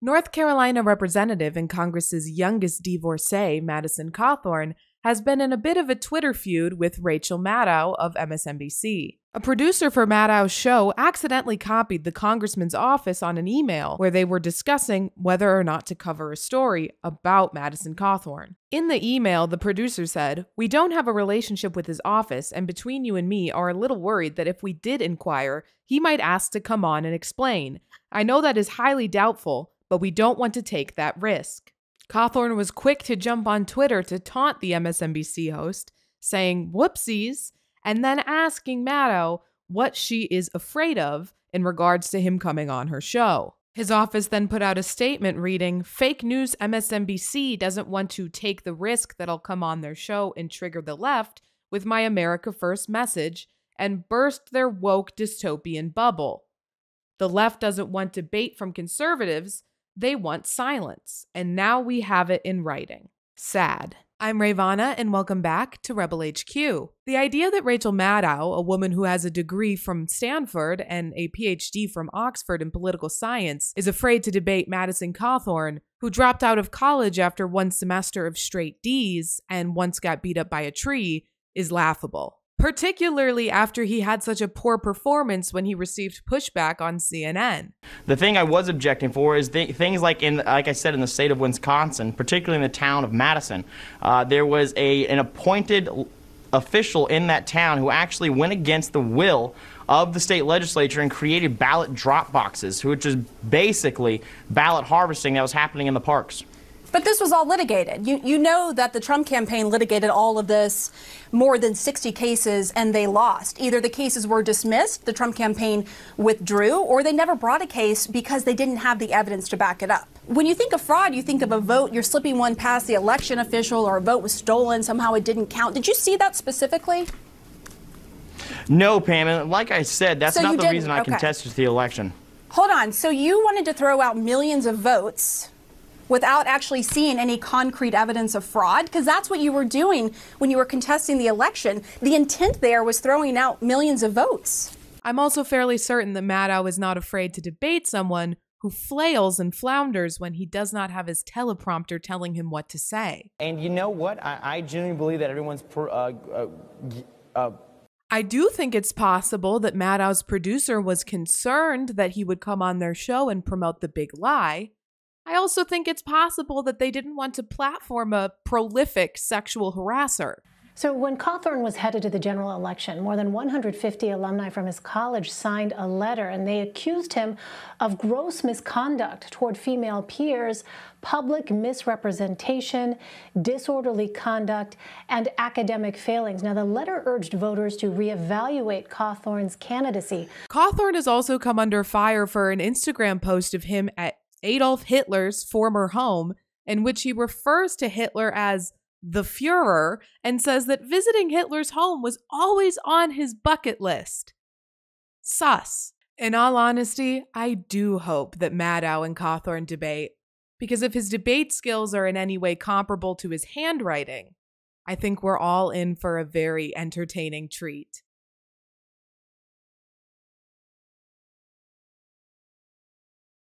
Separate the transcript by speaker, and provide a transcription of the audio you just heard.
Speaker 1: North Carolina representative and Congress's youngest divorcee, Madison Cawthorn, has been in a bit of a Twitter feud with Maddow of MSNBC. A producer for Maddow's show accidentally copied the congressman's office on an email where they were discussing whether or not to cover a story about Madison Cawthorn. In the email, the producer said, "We don't have a relationship with his office, and between you and me are a little worried that if we did inquire, he might ask to come on and explain. I know that is highly doubtful, but we don't want to take that risk." Cawthorn was quick to jump on Twitter to taunt the MSNBC host, saying whoopsies, and then asking Maddow what she is afraid of in regards to him coming on her show. His office then put out a statement reading, "Fake news MSNBC doesn't want to take the risk that I'll come on their show and trigger the left with my America First message and burst their woke dystopian bubble. The left doesn't want debate from conservatives. They want silence, and now we have it in writing. Sad." I'm Rayy Vana, and welcome back to Rebel HQ. The idea that Rachel Maddow, a woman who has a degree from Stanford and a PhD from Oxford in political science, is afraid to debate Madison Cawthorn, who dropped out of college after one semester of straight D's and once got beat up by a tree, is laughable. Particularly after he had such a poor performance when he received pushback on CNN.
Speaker 2: The thing I was objecting for is things like I said, in the state of Wisconsin, particularly in the town of Madison, there was an appointed official in that town who actually went against the will of the state legislature and created ballot drop boxes, which is basically ballot harvesting that was happening in the parks.
Speaker 3: But this was all litigated. You know that the Trump campaign litigated all of this, more than 60 cases, and they lost. Either the cases were dismissed, the Trump campaign withdrew, or they never brought a case because they didn't have the evidence to back it up. When you think of fraud, you think of a vote, you're slipping one past the election official, or a vote was stolen, somehow it didn't count. Did you see that specifically?
Speaker 2: No, Pam, and like I said, that's not the reason I
Speaker 3: Okay.
Speaker 2: contested the election.
Speaker 3: Hold on, so you wanted to throw out millions of votes without actually seeing any concrete evidence of fraud? Because that's what you were doing when you were contesting the election. The intent there was throwing out millions of votes.
Speaker 1: I'm also fairly certain that Maddow is not afraid to debate someone who flails and flounders when he does not have his teleprompter telling him what to say.
Speaker 4: And you know what? I genuinely believe that everyone's
Speaker 1: I do think it's possible that Maddow's producer was concerned that he would come on their show and promote the big lie. I also think it's possible that they didn't want to platform a prolific sexual harasser.
Speaker 5: So when Cawthorn was headed to the general election, more than 150 alumni from his college signed a letter, and they accused him of gross misconduct toward female peers, public misrepresentation, disorderly conduct, and academic failings. Now, the letter urged voters to reevaluate Cawthorn's candidacy.
Speaker 1: Cawthorn has also come under fire for an Instagram post of him at Adolf Hitler's former home, in which he refers to Hitler as the Führer and says that visiting Hitler's home was always on his bucket list. Sus. In all honesty, I do hope that Maddow and Cawthorn debate, because if his debate skills are in any way comparable to his handwriting, I think we're all in for a very entertaining treat.